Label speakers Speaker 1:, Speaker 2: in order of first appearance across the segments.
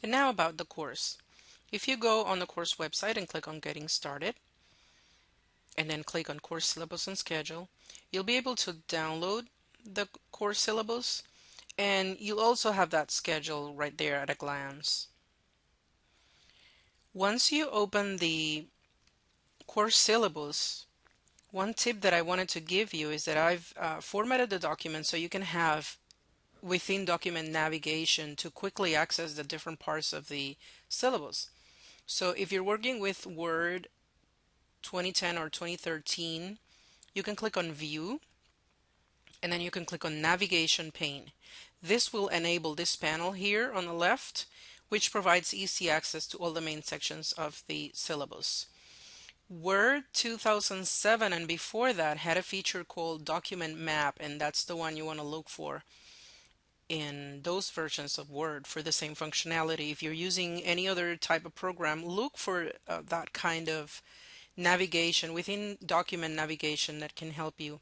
Speaker 1: And now about the course. If you go on the course website and click on Getting Started, and then click on Course Syllabus and Schedule, you'll be able to download the course syllabus, and you'll also have that schedule right there at a glance. Once you open the course syllabus, one tip that I wanted to give you is that I've formatted the document so you can have within document navigation to quickly access the different parts of the syllabus. So if you're working with Word 2010 or 2013, you can click on View, and then you can click on Navigation pane. This will enable this panel here on the left, which provides easy access to all the main sections of the syllabus. Word 2007 and before that had a feature called Document Map, and that's the one you want to look for in those versions of Word for the same functionality. If you're using any other type of program, look for that kind of navigation within document navigation that can help you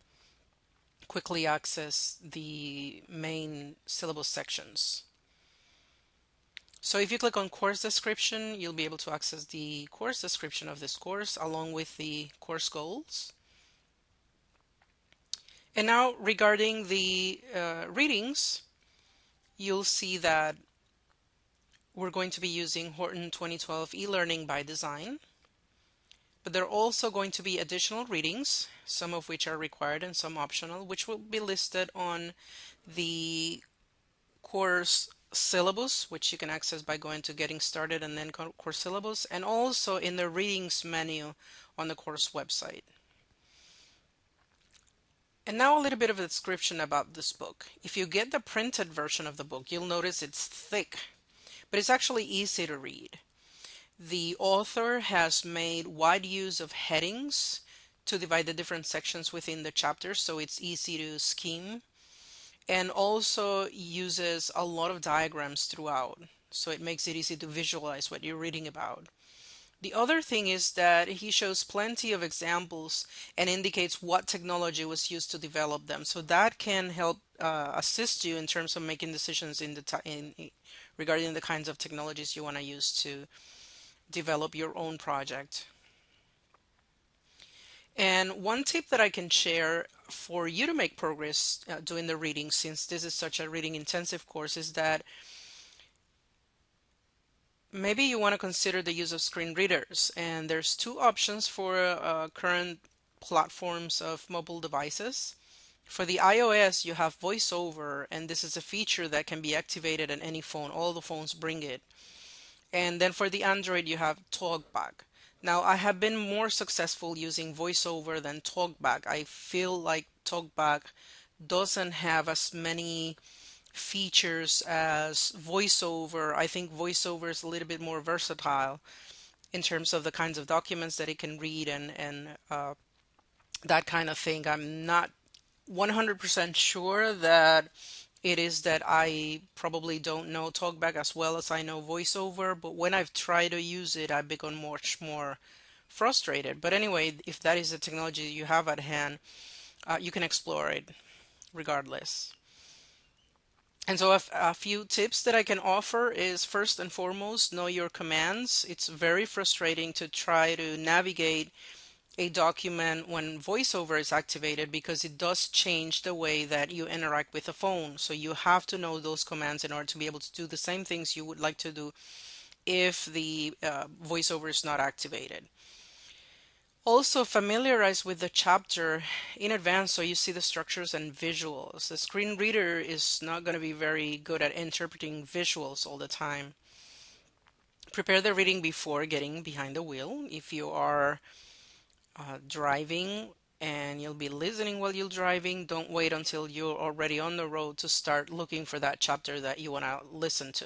Speaker 1: quickly access the main syllabus sections. So if you click on course description, you'll be able to access the course description of this course along with the course goals. And now regarding the readings, you'll see that we're going to be using Horton 2012 e-learning by design, but there are also going to be additional readings, some of which are required and some optional, which will be listed on the course syllabus, which you can access by going to Getting Started and then course syllabus, and also in the readings menu on the course website. And now a little bit of a description about this book. If you get the printed version of the book, you'll notice it's thick, but it's actually easy to read. The author has made wide use of headings to divide the different sections within the chapters, so it's easy to skim, and also uses a lot of diagrams throughout, so it makes it easy to visualize what you're reading about. The other thing is that he shows plenty of examples and indicates what technology was used to develop them. So that can help assist you in terms of making decisions regarding the kinds of technologies you want to use to develop your own project. And one tip that I can share for you to make progress doing the reading, since this is such a reading intensive course, is that maybe you want to consider the use of screen readers. And there's two options for current platforms of mobile devices. For the iOS, you have VoiceOver, and this is a feature that can be activated on any phone. All the phones bring it. And then for the Android, you have TalkBack. Now, I have been more successful using VoiceOver than TalkBack. I feel like TalkBack doesn't have as many features as VoiceOver. I think VoiceOver is a little bit more versatile in terms of the kinds of documents that it can read and that kind of thing. I'm not 100% sure that it is that I probably don't know TalkBack as well as I know VoiceOver, but when I've tried to use it, I've become much more frustrated. But anyway, if that is the technology you have at hand, you can explore it regardless. And so a few tips that I can offer is first and foremost, know your commands. It's very frustrating to try to navigate a document when VoiceOver is activated because it does change the way that you interact with the phone. So you have to know those commands in order to be able to do the same things you would like to do if the VoiceOver is not activated. Also familiarize with the chapter in advance so you see the structures and visuals. The screen reader is not going to be very good at interpreting visuals all the time. Prepare the reading before getting behind the wheel. If you are driving and you'll be listening while you're driving, don't wait until you're already on the road to start looking for that chapter that you want to listen to.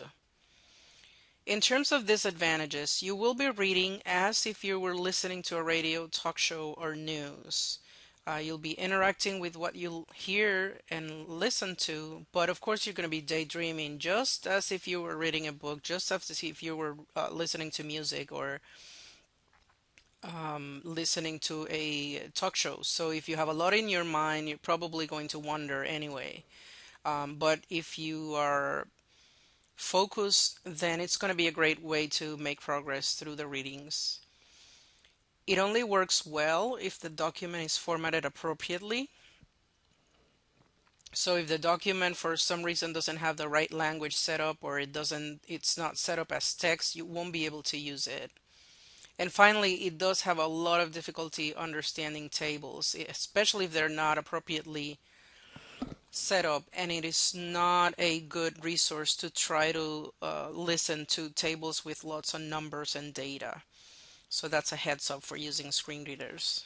Speaker 1: In terms of disadvantages, you will be reading as if you were listening to a radio, talk show, or news. You'll be interacting with what you'll hear and listen to, but of course you're going to be daydreaming just as if you were reading a book, just as if you were listening to music or listening to a talk show. So if you have a lot in your mind, you're probably going to wander anyway. But if you are focused, then it's going to be a great way to make progress through the readings. It only works well if the document is formatted appropriately. So if the document for some reason doesn't have the right language set up, or it's not set up as text, you won't be able to use it. And finally, it does have a lot of difficulty understanding tables, especially if they're not appropriately set up, and it is not a good resource to try to listen to tables with lots of numbers and data. So that's a heads up for using screen readers.